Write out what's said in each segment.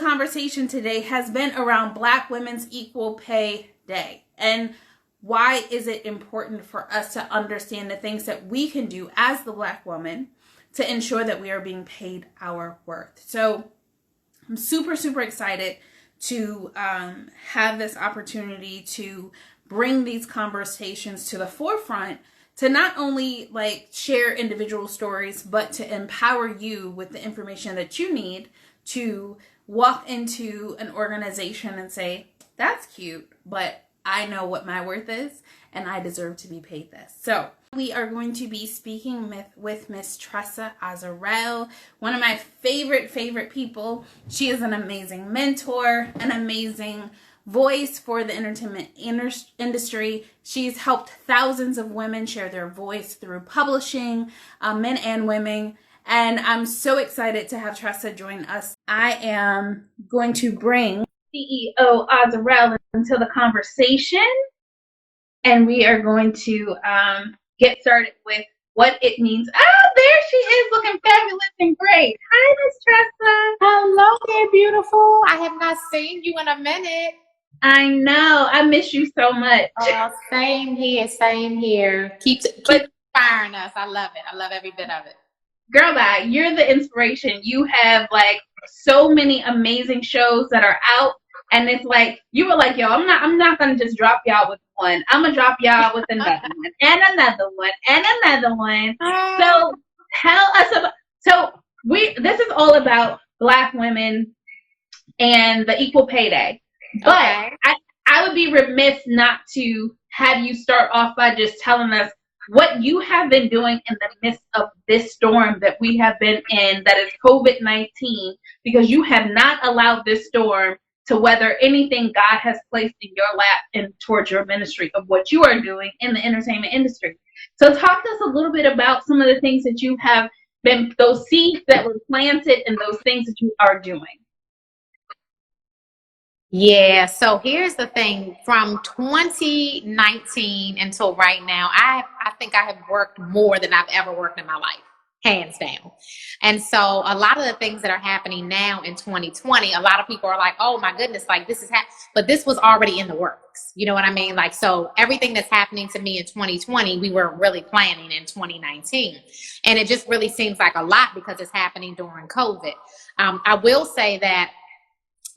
conversation today has been around Black Women's Equal Pay Day. And why is it important for us to understand the things that we can do as the Black woman to ensure that we are being paid our worth? So I'm super, super excited to have this opportunity to bring these conversations to the forefront, to not only like share individual stories, but to empower you with the information that you need to walk into an organization and say, that's cute, but I know what my worth is and I deserve to be paid this. So we are going to be speaking with Miss Tressa Azarel, one of my favorite people. She is an amazing mentor, an amazing voice for the entertainment industry. She's helped thousands of women share their voice through publishing, men and women. And I'm so excited to have Tressa join us. I am going to bring CEO Azarel into the conversation, and we are going to get started with what it means. Oh, there she is, looking fabulous and great. Hi, Miss Tressa. Hello there, beautiful. I have not seen you in a minute. I know. I miss you so much. Oh, same here, same here. Keep inspiring us. I love it. I love every bit of it. Girl, you're the inspiration. You have like so many amazing shows that are out, and it's like you were like, yo, I'm not gonna just drop y'all with one. I'm gonna drop y'all with another one and another one and another one. So tell us about. This is all about Black women and the Equal Pay Day. But okay. I would be remiss not to have you start off by just telling us what you have been doing in the midst of this storm that we have been in, that is COVID-19, because you have not allowed this storm to weather anything God has placed in your lap and towards your ministry of what you are doing in the entertainment industry. So talk to us a little bit about some of the things that you have been, those seeds that were planted and those things that you are doing. Yeah, so here's the thing. From 2019 until right now, I think I have worked more than I've ever worked in my life, hands down. And so a lot of the things that are happening now in 2020, a lot of people are like, oh my goodness, like this is but this was already in the works. You know what I mean? Like, so everything that's happening to me in 2020, we were really planning in 2019. And it just really seems like a lot because it's happening during COVID. I will say that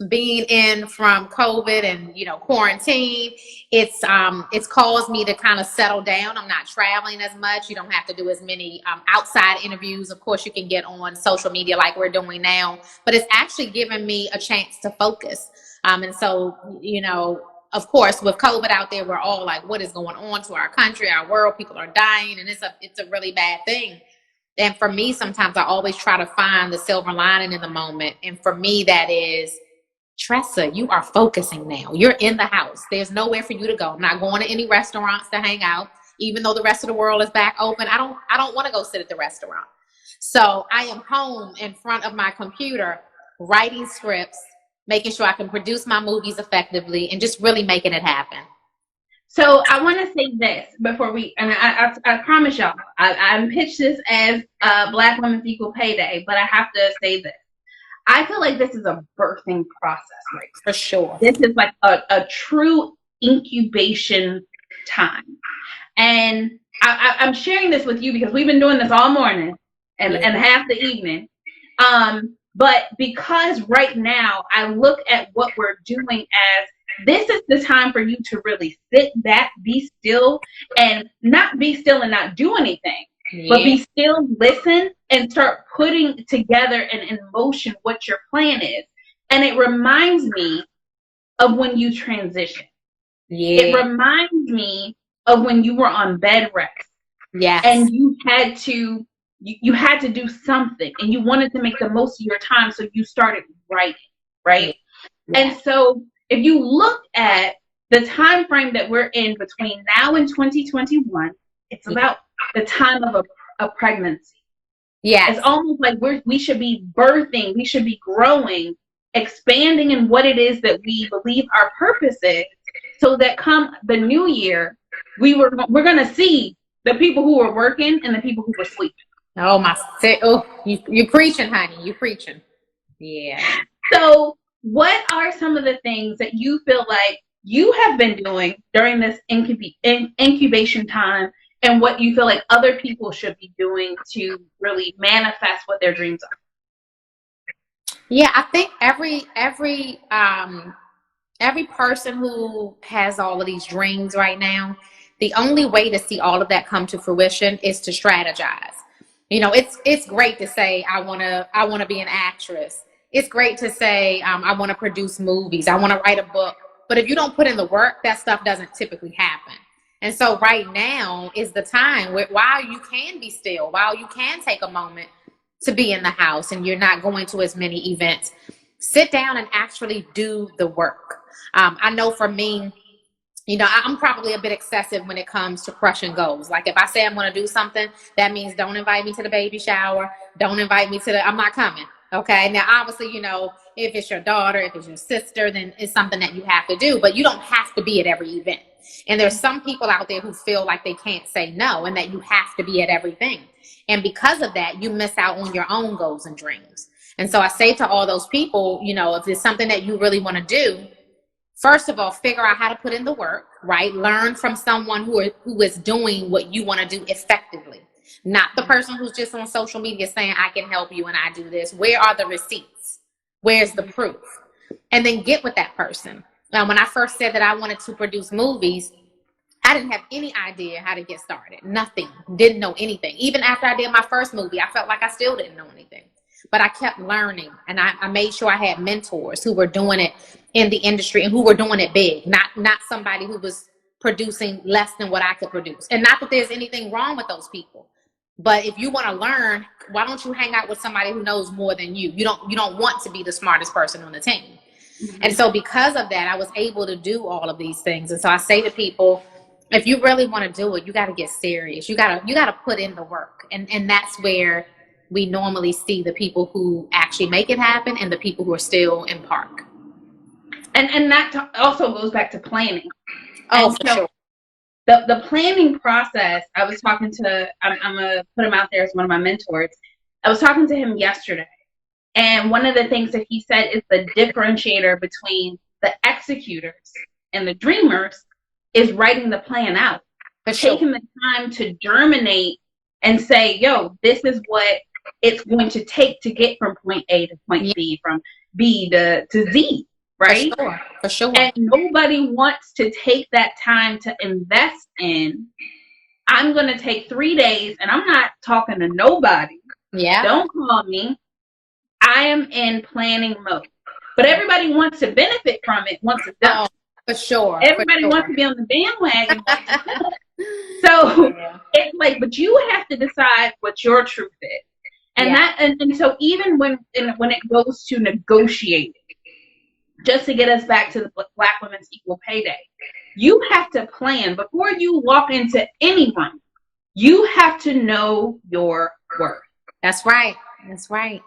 being in from COVID and, quarantine, it's caused me to kind of settle down. I'm not traveling as much. You don't have to do as many outside interviews. Of course, you can get on social media like we're doing now, but it's actually given me a chance to focus. And so, of course, with COVID out there, we're all like, what is going on to our country, our world? People are dying, and it's a really bad thing. And for me, sometimes I always try to find the silver lining in the moment. And for me, that is, Tressa, you are focusing now. You're in the house. There's nowhere for you to go. I'm not going to any restaurants to hang out. Even though the rest of the world is back open, I don't want to go sit at the restaurant. So I am home in front of my computer, writing scripts, making sure I can produce my movies effectively, and just really making it happen. So I want to say this before I promise y'all, I pitched this as Black Women's Equal Pay Day, but I have to say this. I feel like this is a birthing process, right? For sure. This is like a true incubation time. And I'm sharing this with you because we've been doing this all morning and half the evening. But because right now I look at what we're doing as this is the time for you to really sit back, be still, and not be still and not do anything. Yeah. But be still, listen, and start putting together and in motion what your plan is. And it reminds me of when you transitioned. Yeah. It reminds me of when you were on bed rest. Yes. And you had to do something, and you wanted to make the most of your time, so you started writing, right? Yeah. And so if you look at the time frame that we're in between now and 2021, it's about the time of a pregnancy. Yeah. It's almost like we should be birthing, we should be growing, expanding in what it is that we believe our purpose is, so that come the new year, we're going to see the people who are working and the people who are sleeping. Oh, you preaching, honey. You preaching. Yeah. So what are some of the things that you feel like you have been doing during this incubation time, and what you feel like other people should be doing to really manifest what their dreams are? Yeah, I think every person who has all of these dreams right now, the only way to see all of that come to fruition is to strategize. It's great to say I wanna be an actress. It's great to say I want to produce movies. I want to write a book. But if you don't put in the work, that stuff doesn't typically happen. And so right now is the time while you can be still, while you can take a moment to be in the house and you're not going to as many events, sit down and actually do the work. I know for me, I'm probably a bit excessive when it comes to crushing goals. Like if I say I'm going to do something, that means don't invite me to the baby shower. Don't invite me I'm not coming. Okay. Now, obviously, if it's your daughter, if it's your sister, then it's something that you have to do, but you don't have to be at every event. And there's some people out there who feel like they can't say no and that you have to be at everything. And because of that, you miss out on your own goals and dreams. And so I say to all those people, if it's something that you really want to do, first of all, figure out how to put in the work, right? Learn from someone who is doing what you want to do effectively. Not the person who's just on social media saying, I can help you and I do this. Where are the receipts? Where's the proof? And then get with that person. Now, when I first said that I wanted to produce movies, I didn't have any idea how to get started. Nothing. Didn't know anything. Even after I did my first movie, I felt like I still didn't know anything. But I kept learning, and I made sure I had mentors who were doing it in the industry and who were doing it big, not somebody who was producing less than what I could produce. And not that there's anything wrong with those people, but if you want to learn, why don't you hang out with somebody who knows more than you? You don't want to be the smartest person on the team. Mm-hmm. And so because of that, I was able to do all of these things. And so I say to people, if you really want to do it, you got to get serious. You got to put in the work. And that's where we normally see the people who actually make it happen and the people who are still in park. And that also goes back to planning. Oh, for sure. The planning process, I was talking to, I'm going to put him out there as one of my mentors. I was talking to him yesterday. And one of the things that he said is the differentiator between the executors and the dreamers is writing the plan out. Taking the time to germinate and say, yo, this is what it's going to take to get from point A to point B, from B to Z, right? For sure. And nobody wants to take that time to invest in, I'm going to take 3 days and I'm not talking to nobody. Yeah. Don't call me. I am in planning mode. But everybody wants to benefit from it once it's done. For sure. Everybody wants to be on the bandwagon. So it's like, but you have to decide what your truth is. And and so even when it goes to negotiating, just to get us back to the Black Women's Equal Pay Day, you have to plan before you walk into any room. You have to know your worth. That's right. That's right.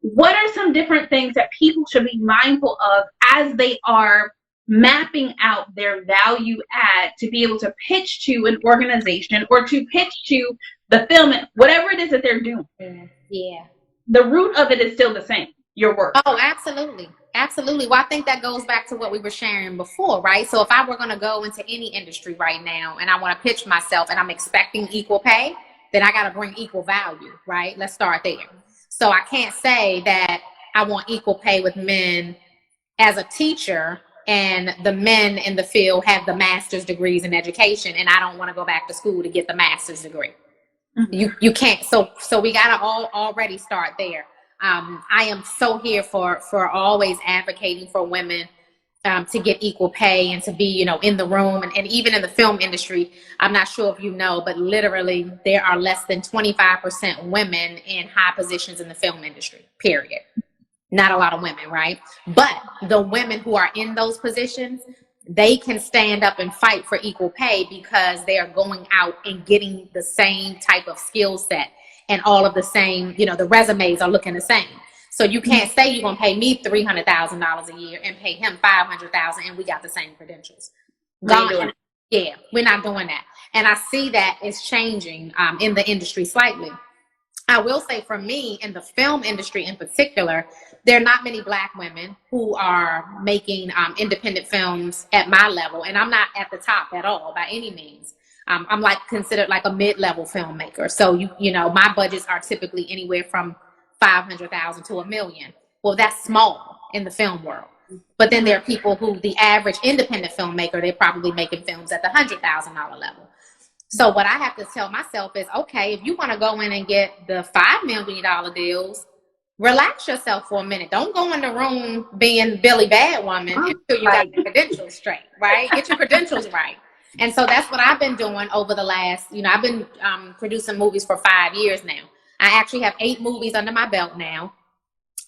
What are some different things that people should be mindful of as they are mapping out their value add to be able to pitch to an organization or to pitch to the film, whatever it is that they're doing? Yeah. The root of it is still the same, your work. Oh, absolutely. Absolutely. Well, I think that goes back to what we were sharing before, right? So if I were going to go into any industry right now and I want to pitch myself and I'm expecting equal pay, then I got to bring equal value, right? Let's start there. So I can't say that I want equal pay with men as a teacher and the men in the field have the master's degrees in education and I don't want to go back to school to get the master's degree. Mm-hmm. You can't. So we got to already start there. I am so here for always advocating for women to get equal pay and to be, in the room and even in the film industry. I'm not sure if you know, but literally there are less than 25% women in high positions in the film industry, period. Not a lot of women, right? But the women who are in those positions, they can stand up and fight for equal pay because they are going out and getting the same type of skill set and all of the same, the resumes are looking the same. So you can't say you're going to pay me $300,000 a year and pay him $500,000 and we got the same credentials. Yeah, we're not doing that. And I see that it's changing in the industry slightly. I will say for me, in the film industry in particular, there are not many Black women who are making independent films at my level. And I'm not at the top at all by any means. I'm like considered like a mid-level filmmaker. So, you know, my budgets are typically anywhere from 500,000 to $1 million. Well, that's small in the film world. But then there are people who, the average independent filmmaker, they're probably making films at the $100,000 level. So what I have to tell myself is, okay, if you want to go in and get the $5 million deals, relax yourself for a minute. Don't go in the room being Billy Bad Woman until you got your credentials straight, right? Get your credentials right. And so that's what I've been doing over the last, you know, I've been producing movies for 5 years now. I actually have 8 movies under my belt now,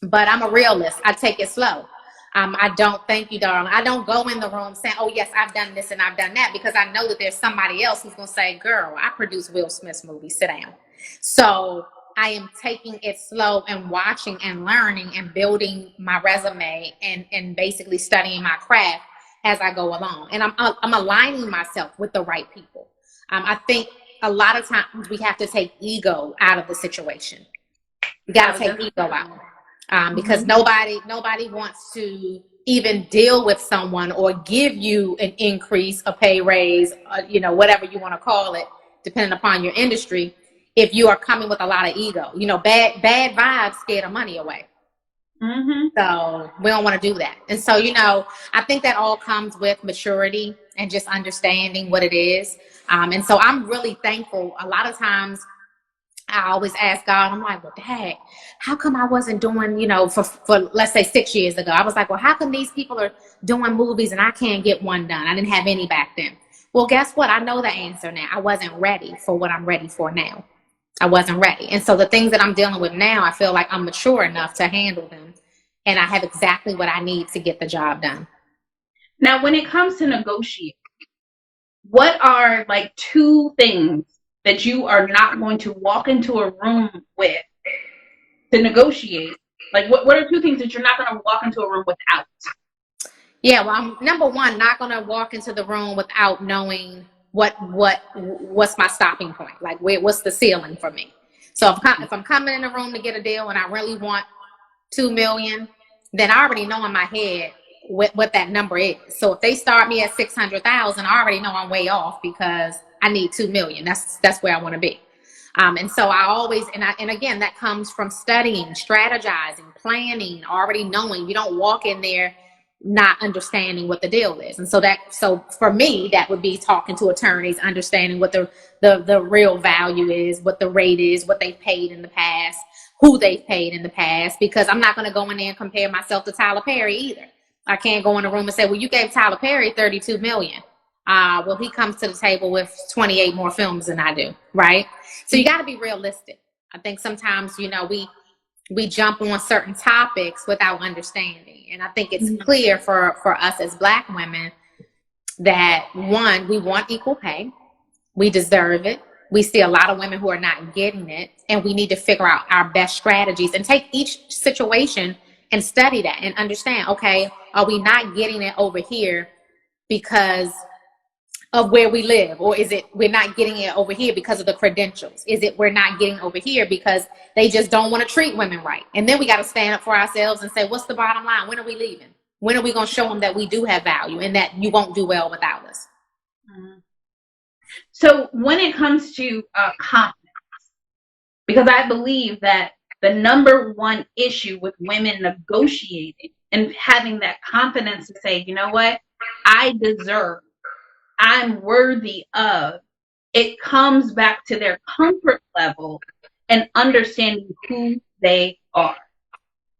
but I'm a realist. I take it slow. I don't, thank you, darling. I don't go in the room saying, oh, yes, I've done this and I've done that, because I know that there's somebody else who's going to say, girl, I produced Will Smith's movie. Sit down. So I am taking it slow and watching and learning and building my resume and basically studying my craft as I go along. And I'm aligning myself with the right people. I think a lot of times we have to take ego out of the situation. You got to take ego out. Because nobody wants to even deal with someone or give you an increase, a pay raise, you know, whatever you want to call it, depending upon your industry, if you are coming with a lot of ego. You know, bad vibes scare the money away. So we don't want to do that. And so, you know, I think that all comes with maturity and just understanding what it is. And so I'm really thankful. A lot of times I always ask God, I'm like, well, dang, how come I wasn't doing, you know, for let's say 6 years ago, I was like, well, how come these people are doing movies and I can't get one done? I didn't have any back then. Well, guess what? I know the answer now. I wasn't ready for what I'm ready for now. I wasn't ready. And so the things that I'm dealing with now, I feel like I'm mature enough to handle them. And I have exactly what I need to get the job done. Now, when it comes to negotiate, what are like 2 things that you are not going to walk into a room with to negotiate? Like, what are 2 things that you're not going to walk into a room without? Yeah, well, I'm, number one, not going to walk into the room without knowing what's my stopping point. Like, what's the ceiling for me? So if I'm coming in the room to get a deal and I really want $2 million, then I already know in my head what that number is. So if they start me at 600,000, I already know I'm way off because I need $2 million. That's where I want to be. And so I always, and again, that comes from studying, strategizing, planning, already knowing. You don't walk in there not understanding what the deal is. And so for me, that would be talking to attorneys, understanding what the real value is, what the rate is, what they've paid in the past, who they've paid in the past, because I'm not going to go in there and compare myself to Tyler Perry either. I can't go in the room and say, well, you gave Tyler Perry $32 million. Well, he comes to the table with 28 more films than I do, right? So you got to be realistic. I think sometimes, you know, we jump on certain topics without understanding. And I think it's clear for us as Black women that, one, we want equal pay. We deserve it. We see a lot of women who are not getting it, and we need to figure out our best strategies and take each situation and study that and understand, okay, are we not getting it over here because of where we live? Or is it we're not getting it over here because of the credentials? Is it we're not getting over here because they just don't want to treat women right? And then we got to stand up for ourselves and say, what's the bottom line? When are we leaving? When are we going to show them that we do have value and that you won't do well without us? So when it comes to confidence, because I believe that the number one issue with women negotiating and having that confidence to say, you know what, I deserve, I'm worthy of, it comes back to their comfort level and understanding who they are.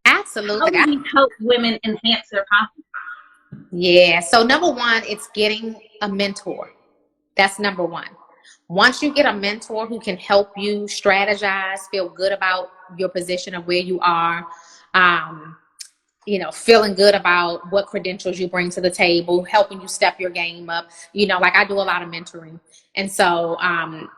Absolutely. How do we help women enhance their confidence? Yeah. So number one, it's getting a mentor. That's number one. Once you get a mentor who can help you strategize, feel good about your position of where you are, you know, feeling good about what credentials you bring to the table, helping you step your game up. You know, like I do a lot of mentoring. And so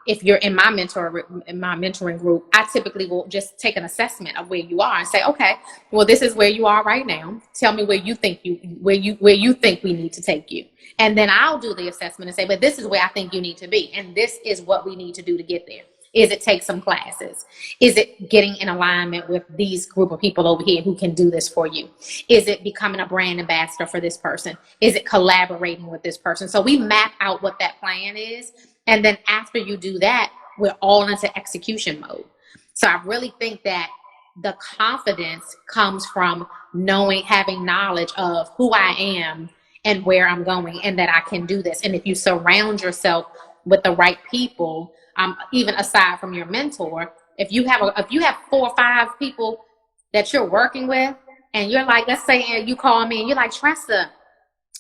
if you're in my mentoring group, I typically will just take an assessment of where you are and say, okay, well, this is where you are right now. Tell me where you think we need to take you. And then I'll do the assessment and say, but this is where I think you need to be. And this is what we need to do to get there. Is it take some classes? Is it getting in alignment with these group of people over here who can do this for you? Is it becoming a brand ambassador for this person? Is it collaborating with this person? So we map out what that plan is. And then after you do that, we're all into execution mode. So I really think that the confidence comes from knowing, having knowledge of who I am and where I'm going, and that I can do this. And if you surround yourself with the right people, even aside from your mentor, if you have 4 or 5 people that you're working with, and you're like, let's say you call me and you're like, Tressa,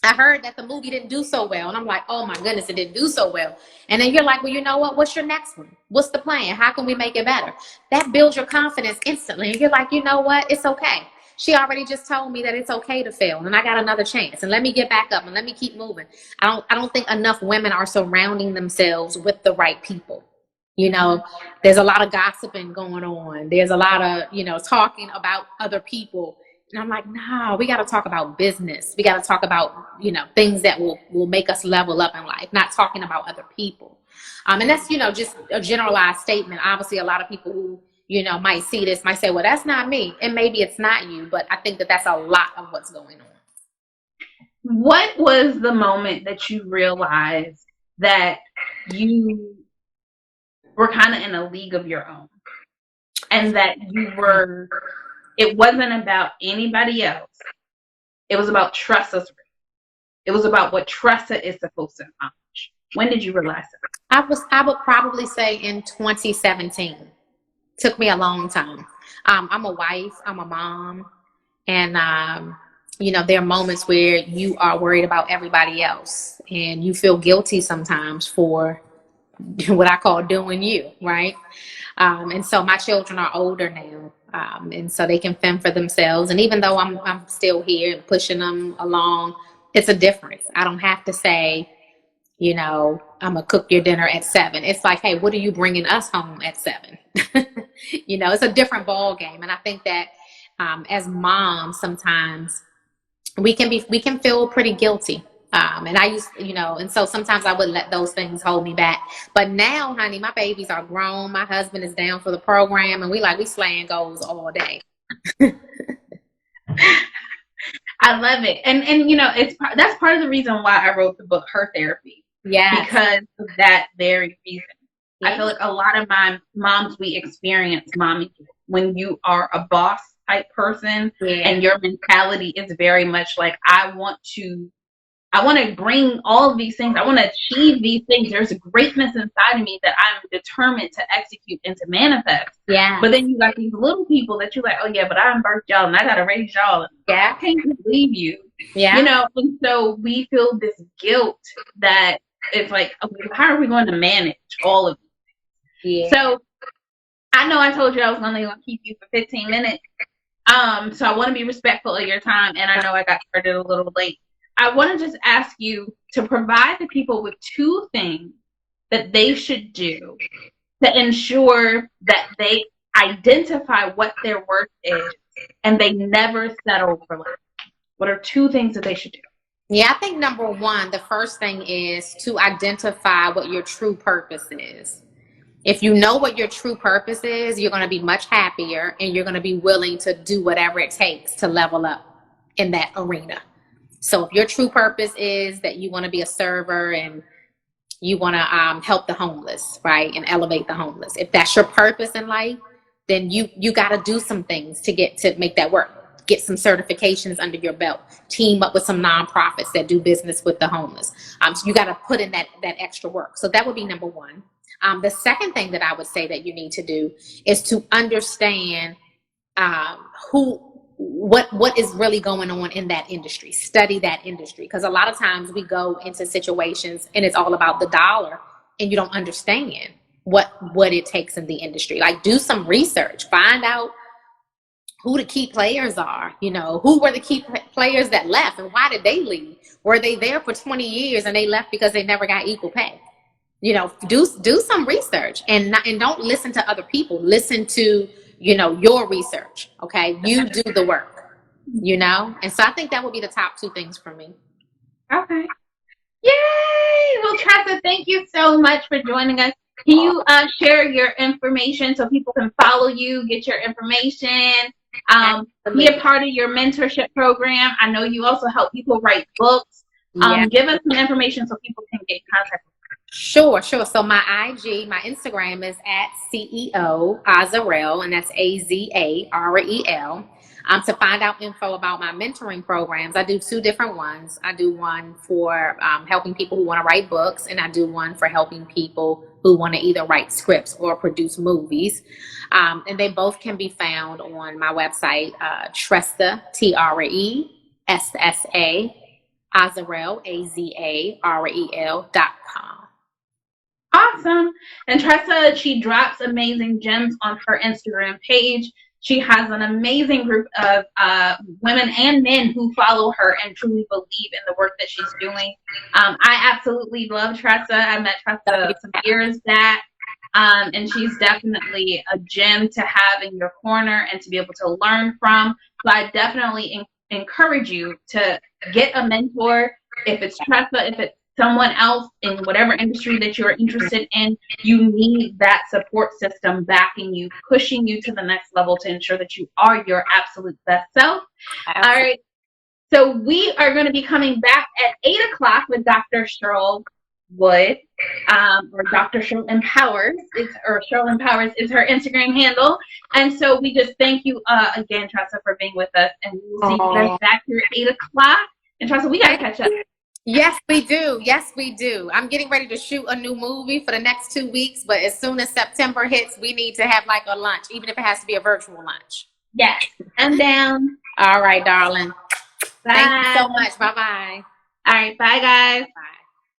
I heard that the movie didn't do so well. And I'm like, oh my goodness, it didn't do so well. And then you're like, well, you know what? What's your next one? What's the plan? How can we make it better? That builds your confidence instantly. And you're like, you know what? It's okay. She already just told me that it's okay to fail, and I got another chance, and let me get back up and let me keep moving. I don't think enough women are surrounding themselves with the right people. You know, there's a lot of gossiping going on. There's a lot of, talking about other people. And I'm like, no, we got to talk about business. We got to talk about, things that will make us level up in life, not talking about other people. And that's, just a generalized statement. Obviously, a lot of people who, might see this, might say, well, that's not me. And maybe it's not you, but I think that that's a lot of what's going on. What was the moment that you realized that you were kind of in a league of your own, and that it wasn't about anybody else? It was about Tressa's. It was about what Tressa is supposed to accomplish. When did you realize that? I would probably say in 2017. Took me a long time. I'm a wife, I'm a mom, and there are moments where you are worried about everybody else, and you feel guilty sometimes for what I call doing you, right? And so my children are older now, and so they can fend for themselves. And even though I'm still here and pushing them along, it's a difference. I don't have to say, I'm gonna cook your dinner at 7. It's like, hey, what are you bringing us home at 7? It's a different ball game. And I think that as moms, sometimes we can feel pretty guilty. And I used, and so sometimes I would let those things hold me back. But now, honey, my babies are grown. My husband is down for the program, and we slaying goals all day. I love it. And that's part of the reason why I wrote the book, Her Therapy. Yeah. Because of that very reason. Yeah. I feel like a lot of my moms, we experience mommy when you are a boss type person, and your mentality is very much like, I want to bring all of these things. I want to achieve these things. There's a greatness inside of me that I'm determined to execute and to manifest. Yeah. But then you got these little people that you're like, oh yeah, but I birthed y'all and I got to raise y'all. Yeah. I can't believe you. Yeah. And so we feel this guilt that it's like, okay, how are we going to manage all of these things? Yeah. So I know I told you I was only going to keep you for 15 minutes. So I want to be respectful of your time, and I know I got started a little late. I want to just ask you to provide the people with 2 things that they should do to ensure that they identify what their worth is and they never settle for less. What are 2 things that they should do? Yeah, I think number 1, the first thing is to identify what your true purpose is. If you know what your true purpose is, you're going to be much happier, and you're going to be willing to do whatever it takes to level up in that arena. So if your true purpose is that you want to be a server and you want to help the homeless, right, and elevate the homeless, if that's your purpose in life, then you got to do some things to make that work. Get some certifications under your belt. Team up with some nonprofits that do business with the homeless. So you got to put in that extra work. So that would be number 1. The second thing that I would say that you need to do is to understand what is really going on in that industry. Study that industry, because a lot of times we go into situations and it's all about the dollar, and you don't understand what it takes in the industry. Like, do some research, find out who the key players are, who were the key players that left and why did they leave? Were they there for 20 years and they left because they never got equal pay? Do some research, and don't listen to other people. Listen to, your research. Okay. You do the work, And so I think that would be the top 2 things for me. Okay. Yay! Well, Tressa, thank you so much for joining us Can you share your information so people can follow you, get your information, be a part of your mentorship program? I know you also help people write books. Yeah. Give us some information so people can get in contact with Sure. So my my Instagram is at CEO Azarel, and that's Azarel. To find out info about my mentoring programs, I do two different ones. I do one for helping people who want to write books, and I do one for helping people who want to either write scripts or produce movies. And they both can be found on my website, Tressa, TRESSA, Azarel, AZAREL.com. Awesome. And Tressa, she drops amazing gems on her Instagram page. She has an amazing group of women and men who follow her and truly believe in the work that she's doing. I absolutely love Tressa. I met Tressa some years back. And she's definitely a gem to have in your corner and to be able to learn from. So I definitely encourage you to get a mentor. If it's Tressa, if it's someone else in whatever industry that you're interested in, you need that support system backing you, pushing you to the next level to ensure that you are your absolute best self. Absolutely. All right. So we are going to be coming back at 8 o'clock with Dr. Cheryl Wood, or Dr. Cheryl Empowers. Cheryl Empowers is her Instagram handle. And so we just thank you again, Tressa, for being with us. And we will see you guys back here at 8 o'clock. And Tressa, we got to catch up. Yes, we do. Yes, we do. I'm getting ready to shoot a new movie for the next 2 weeks, but as soon as September hits, we need to have like a lunch, even if it has to be a virtual lunch. Yes, I'm down. All right, darling. Bye. Thank you so much. Bye-bye. All right, bye, guys. Bye.